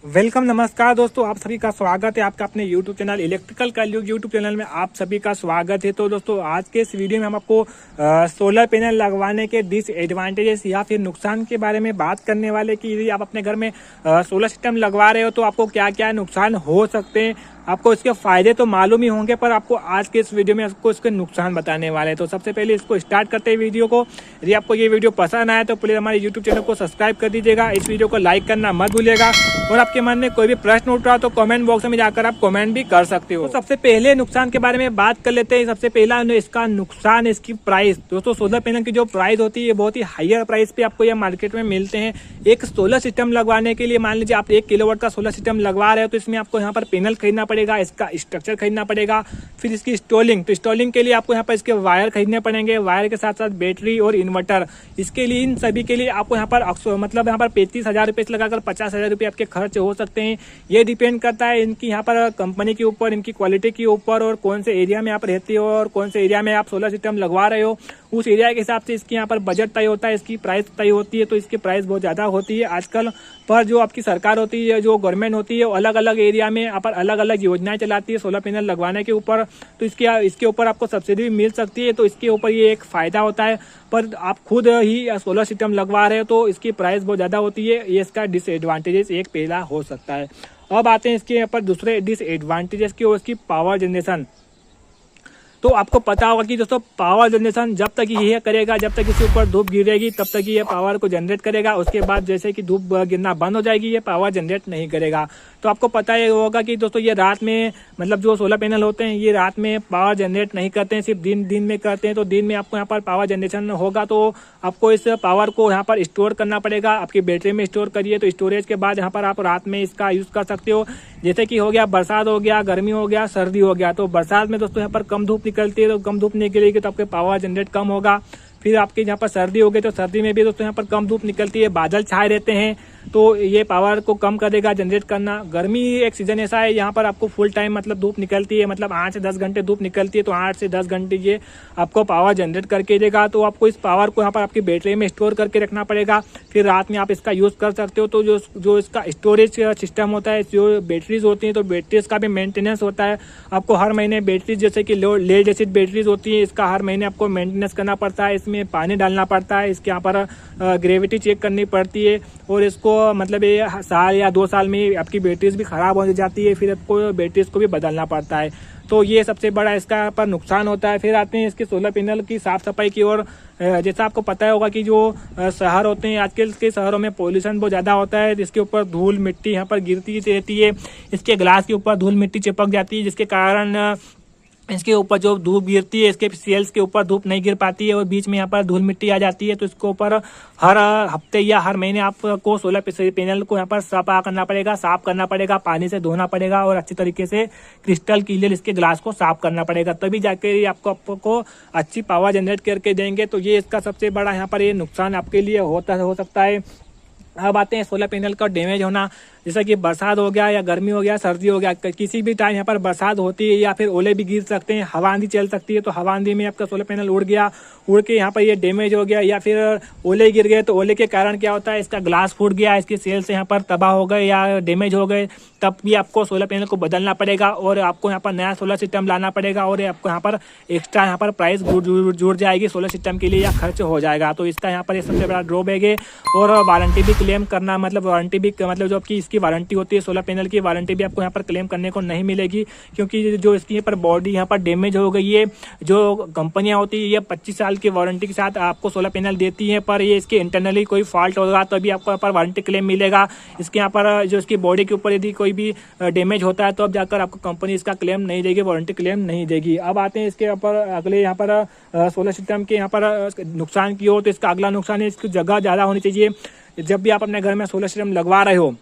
Welcome, नमस्कार दोस्तों, आप सभी का स्वागत है आपका अपने YouTube चैनल इलेक्ट्रिकल का YouTube चैनल में आप सभी का स्वागत है। तो दोस्तों आज के इस वीडियो में हम आपको सोलर पैनल लगवाने के डिसएडवांटेजेस या फिर नुकसान के बारे में बात करने वाले कि यदि आप अपने घर में सोलर सिस्टम लगवा रहे हो तो आपको क्या क्या नुकसान हो सकते हैं। आपको इसके फायदे तो मालूम ही होंगे, पर आपको आज के इस वीडियो में आपको इसके नुकसान बताने वाले हैं। तो सबसे पहले इसको स्टार्ट करते हैं वीडियो को। यदि आपको ये वीडियो पसंद आए तो प्लीज हमारे YouTube चैनल को सब्सक्राइब कर दीजिएगा, इस वीडियो को लाइक करना मत भूलिएगा और आपके मन में कोई भी प्रश्न उठ रहा तो कमेंट बॉक्स में जाकर आप कमेंट भी कर सकते हो। तो सबसे पहले नुकसान के बारे में बात कर लेते हैं। सबसे पहला इसका नुकसान, इसकी प्राइस। दोस्तों सोलर पैनल की जो प्राइस होती है बहुत ही हायर प्राइस पे आपको ये मार्केट में मिलते हैं। एक सोलर सिस्टम लगवाने के लिए मान लीजिए आप 1 किलोवाट का सोलर सिस्टम लगवा रहे हो तो इसमें आपको यहाँ पर पैनल खरीदना पड़ेगा, इसका स्ट्रक्चर खरीदना पड़ेगा, फिर इसकी इंस्टॉलिंग। तो इंस्टॉलिंग के लिए आपको यहाँ पर इसके वायर खरीदने पड़ेंगे, वायर के साथ साथ बैटरी और इन्वर्टर। इसके लिए इन सभी के लिए आपको यहाँ पर मतलब यहाँ पर 35,000 रुपये से लगाकर 50,000 रुपये आपके खर्च हो सकते हैं। ये डिपेंड करता है इनकी यहाँ पर कंपनी के ऊपर, इनकी क्वालिटी के ऊपर और कौन से एरिया में आप रहते हो और कौन से एरिया में आप सोलर सिस्टम लगवा रहे हो उस एरिया के हिसाब से इसकी यहाँ पर बजट तय होता है, इसकी प्राइस तय होती है। तो इसकी प्राइस बहुत ज़्यादा होती है आजकल। पर जो आपकी सरकार होती है, जो गवर्नमेंट होती है, वो अलग अलग एरिया में यहाँ पर अलग अलग योजनाएं चलाती है सोलर पैनल लगवाने के ऊपर। तो इसके ऊपर आपको सब्सिडी भी मिल सकती है, तो इसके ऊपर ये एक फ़ायदा होता है। पर आप खुद ही सोलर सिस्टम लगवा रहे हो तो इसकी प्राइस बहुत ज़्यादा होती है, ये इसका डिसएडवांटेजेस एक पहला हो सकता है। अब आते हैं इसके ऊपर दूसरे डिसएडवांटेजेस की और इसकी पावर जनरेशन। तो आपको पता होगा कि दोस्तों पावर जनरेशन जब तक ये करेगा, जब तक इसके ऊपर धूप गिरेगी तब तक ये पावर को जनरेट करेगा। उसके बाद जैसे कि धूप गिरना बंद हो जाएगी ये पावर जनरेट नहीं करेगा। तो आपको पता ही होगा कि दोस्तों ये रात में, मतलब जो सोलर पैनल होते हैं ये रात में पावर जनरेट नहीं करते हैं, सिर्फ दिन में करते हैं। तो दिन में आपको यहाँ पर पावर जनरेशन होगा तो आपको इस पावर को यहाँ पर स्टोर करना पड़ेगा, आपकी बैटरी में स्टोर करिए। तो स्टोरेज के बाद यहाँ पर आप रात में इसका यूज़ कर सकते हो। जैसे कि हो गया बरसात हो गया, गर्मी हो गया, सर्दी हो गया। तो बरसात में दोस्तों यहाँ पर कम धूप निकलती है, तो कम धूप निकलेगी तो आपके पावर जनरेट कम होगा। फिर आपके यहाँ पर सर्दी हो गई तो सर्दी में भी दोस्तों यहाँ पर कम धूप निकलती है, बादल छाए रहते हैं, तो ये पावर को कम करेगा जनरेट करना। गर्मी एक सीजन ऐसा है यहाँ पर आपको फुल टाइम मतलब धूप निकलती है, मतलब 8 से 10 घंटे धूप निकलती है, तो 8 से 10 घंटे ये आपको पावर जनरेट करके देगा। तो आपको इस पावर को यहाँ पर आपकी बैटरी में स्टोर करके रखना पड़ेगा, फिर रात में आप इसका यूज़ कर सकते हो। तो जो इसका स्टोरेज सिस्टम होता है, जो बैटरीज होती हैं, तो बैटरीज का भी मेंटेनेंस होता है। आपको हर महीने बैटरीज जैसे कि लेड एसिड बैटरीज होती है, इसका हर महीने आपको मेंटेनेंस करना पड़ता है, इसमें पानी डालना पड़ता है, इसके यहाँ पर ग्रेविटी चेक करनी पड़ती है और इसको मतलब ये साल या 2 साल में आपकी बैटरीज भी ख़राब हो जाती है, फिर आपको बैटरीज को भी बदलना पड़ता है। तो ये सबसे बड़ा इसका पर नुकसान होता है। फिर आते हैं इसके सोलर पैनल की साफ़ सफाई की ओर। जैसा आपको पता होगा कि जो शहर होते हैं आजकल के शहरों में पॉल्यूशन बहुत ज़्यादा होता है, जिसके ऊपर धूल मिट्टी यहाँ पर गिरती रहती है, इसके ग्लास के ऊपर धूल मिट्टी चिपक जाती है, जिसके कारण इसके ऊपर जो धूप गिरती है इसके सेल्स के ऊपर धूप नहीं गिर पाती है और बीच में यहाँ पर धूल मिट्टी आ जाती है। तो इसके ऊपर हर हफ्ते या हर महीने आपको सोलर पैनल को यहाँ पर सफा करना पड़ेगा, साफ करना पड़ेगा, पानी से धोना पड़ेगा और अच्छी तरीके से क्रिस्टल क्लियर इसके ग्लास को साफ करना पड़ेगा, तभी जाके आपको अच्छी पावर जनरेट करके देंगे। तो ये इसका सबसे बड़ा यहाँ पर ये नुकसान आपके लिए हो सकता है। अब आते हैं सोलर पैनल का डैमेज होना। जैसा कि बरसात हो गया या गर्मी हो गया, सर्दी हो गया, किसी भी टाइम यहाँ पर बरसात होती है या फिर ओले भी गिर सकते हैं, हवा आंधी चल सकती है। तो हवा आंधी में आपका सोलर पैनल उड़ के यहाँ पर ये डैमेज हो गया या फिर ओले गिर गए, तो ओले के कारण क्या होता है, इसका ग्लास फूट गया, इसके सेल्स यहाँ पर तबाह हो गए या डैमेज हो गए, तब भी आपको सोलर पैनल को बदलना पड़ेगा और आपको यहाँ पर नया सोलर सिस्टम लाना पड़ेगा और आपको यहाँ पर एक्स्ट्रा यहाँ पर प्राइस जुड़ जाएगी सोलर सिस्टम के लिए या खर्च हो जाएगा। तो इसका यहाँ पर सबसे बड़ा ड्रॉबैक है। और वारंटी भी क्लेम करना, मतलब वारंटी भी जो आपकी इसकी वारंटी होती है सोलर पैनल की, वारंटी भी आपको यहाँ पर क्लेम करने को नहीं मिलेगी, क्योंकि जो इसकी यहाँ पर बॉडी यहाँ पर डैमेज हो गई है। जो कंपनियां होती है ये 25 साल की वारंटी के साथ आपको सोलर पैनल देती है, पर ये इसके इंटरनली कोई फॉल्ट होगा तभी आपको यहाँ पर वारंटी क्लेम मिलेगा। इसके यहाँ पर जो इसकी बॉडी के ऊपर यदि कोई भी डैमेज होता है तो अब जाकर आपको कंपनी इसका क्लेम नहीं देगी, वारंटी क्लेम नहीं देगी। अब आते हैं इसके ऊपर अगले यहाँ पर सोलर सिस्टम के यहाँ पर नुकसान की ओर। तो इसका अगला नुकसान है इसकी जगह ज़्यादा होनी चाहिए। जब भी आप अपने घर में सोलर सिस्टम लगवा रहे हो,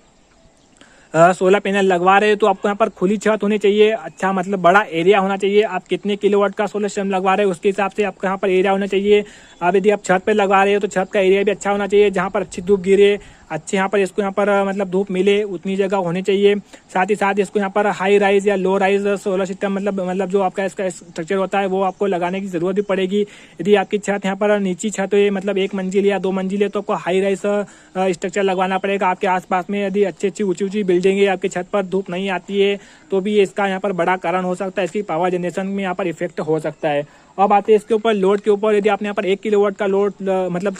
सोलर पैनल लगवा रहे हो तो आपको यहाँ पर खुली छत होनी चाहिए, अच्छा मतलब बड़ा एरिया होना चाहिए। आप कितने किलोवाट का सोलर सिस्टम लगवा रहे हो उसके हिसाब से आपको यहाँ पर एरिया होना चाहिए। अब यदि आप छत पे लगवा रहे हो तो छत का एरिया भी अच्छा होना चाहिए, जहाँ पर अच्छी धूप गिरे, अच्छे यहाँ पर इसको यहाँ पर मतलब धूप मिले उतनी जगह होनी चाहिए। साथ ही साथ इसको यहाँ पर हाई राइज या लो राइज सोलर सिस्टम मतलब जो आपका इसका स्ट्रक्चर होता है वो आपको लगाने की जरूरत भी पड़ेगी। यदि आपकी छत यहाँ पर नीची छत है मतलब 1 मंजिल या 2 मंजिल है तो आपको हाई राइज स्ट्रक्चर लगवाना पड़ेगा। आपके आसपास में यदि अच्छी ऊंची बिल्डिंग है, आपकी छत पर धूप नहीं आती है तो भी इसका यहाँ पर बड़ा कारण हो सकता है, इसकी पावर जनरेशन में यहाँ पर इफेक्ट हो सकता है। अब आते हैं इसके ऊपर लोड के ऊपर। यदि आपने यहाँ पर 1 किलोवाट का लोड मतलब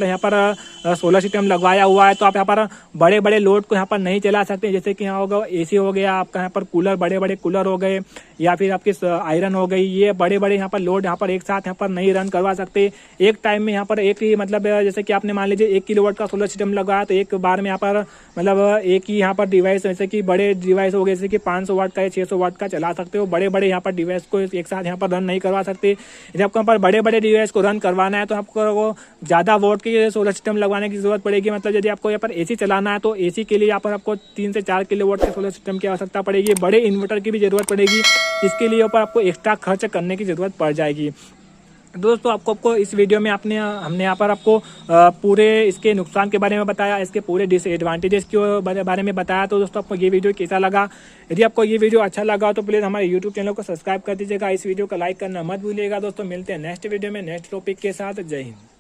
यहाँ पर सोलर सिस्टम लगवाया हुआ है तो आप यहाँ पर बड़े बड़े लोड को यहाँ पर नहीं चला सकते। जैसे कि यहाँ होगा एसी हो गया, आपका यहाँ पर कूलर, बड़े बड़े कूलर हो गए, या फिर आपकी आयरन हो गई, ये बड़े बड़े यहाँ पर लोड यहाँ पर एक साथ यहाँ पर नहीं रन करवा सकते। एक टाइम में यहाँ पर एक ही मतलब जैसे कि आपने मान लीजिए 1 किलोवाट का सोलर सिस्टम लगाया तो एक बार में यहाँ पर मतलब एक ही यहाँ पर डिवाइस, जैसे कि बड़े डिवाइस हो गए जैसे कि 500 वाट का या 600 वाट का चला सकते हो। बड़े बड़े यहाँ पर डिवाइस को एक साथ यहाँ पर रन नहीं करवा सकते। यदि आपको यहाँ पर बड़े बड़े डिवाइस को रन करवाना है तो आपको ज़्यादा वोल्ट की सोलर सिस्टम लगवाने की जरूरत पड़ेगी। मतलब यदि आपको यहाँ पर एसी चलाना है तो एसी के लिए यहाँ पर आपको 3 से 4 किलोवाट के सोलर सिस्टम की आवश्यकता पड़ेगी। बड़े इन्वर्टर की भी जरूरत पड़ेगी, इसके लिए ऊपर आपको एक्स्ट्रा खर्च करने की जरूरत पड़ जाएगी। दोस्तों आपको इस वीडियो में हमने यहाँ पर आपको पूरे इसके नुकसान के बारे में बताया, इसके पूरे डिसएडवांटेजेस के बारे में बताया। तो दोस्तों आपको ये वीडियो कैसा लगा? यदि आपको ये वीडियो अच्छा लगा तो प्लीज़ हमारे यूट्यूब चैनल को सब्सक्राइब कर दीजिएगा। इस वीडियो को लाइक करना मत भूलिएगा। दोस्तों मिलते हैं नेक्स्ट वीडियो में नेक्स्ट टॉपिक के साथ। जय हिंद।